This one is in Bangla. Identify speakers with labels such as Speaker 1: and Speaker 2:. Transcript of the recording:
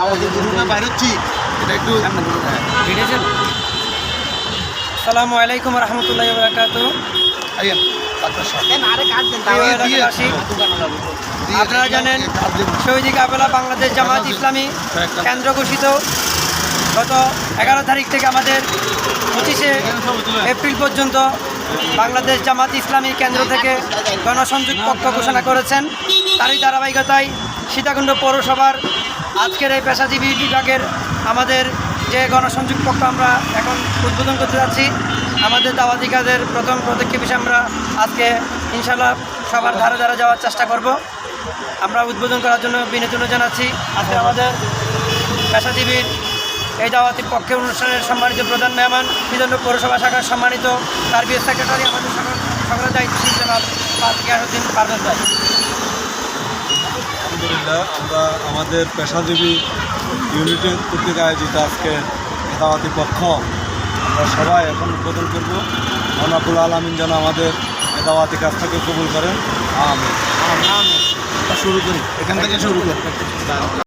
Speaker 1: আমাদের দুর্গা বাইরে হচ্ছি এটা একটু
Speaker 2: আসসালামু আলাইকুম রহমতুল্লাহি ওয়া বারাকাতুহু।
Speaker 1: আইয়েন ডাক্তার সাহেব
Speaker 2: প্রিয় এলাকাবাসী, আপনারা জানেন শহীদ কাফেলা বাংলাদেশ জামাত ইসলামী কেন্দ্র ঘোষিত গত 11 তারিখ থেকে আমাদের 25শে এপ্রিল পর্যন্ত বাংলাদেশ জামাত ইসলামী কেন্দ্র থেকে গণসংযোগ পক্ষ ঘোষণা করেছেন। তারই ধারাবাহিকতায় সীতাকুণ্ড পৌরসভার আজকের এই পেশাজীবী বিভাগের আমাদের যে গণসংযোগ পক্ষ আমরা এখন উদ্বোধন করতে যাচ্ছি। আমাদের দাওয়াতি কাজের প্রথম পদক্ষেপ হিসেবে আমরা আজকে ইনশাল্লাহ সবার ধারে ধারে যাওয়ার চেষ্টা করব। আমরা উদ্বোধন করার জন্য বিনোদন জানাচ্ছি। আজকে আমাদের পেশাজীবীর এই দাওয়াতি পক্ষের অনুষ্ঠানের সম্মানিত প্রধান মেহমান সীতাকুণ্ড পৌরসভা শাখার সম্মানিত সার্ভিস সেক্রেটারি আমাদের সকলের দায়িত্বশীল জনাব গিয়াসউদ্দিন পারভেজ ভাই।
Speaker 3: আলহামদুলিল্লাহ, আমরা আমাদের পেশাজীবী ইউনিটের কর্তৃক আয়োজিত আজকে দাওয়াতি পক্ষ আমরা সবাই এখন উদ্বোধন করব। মহানাবুল আলমিন যেন আমাদের দাওয়াতি কাজ থেকে কবুল করেন। আমিন।
Speaker 1: শুরু করি এখান থেকে শুরু করি।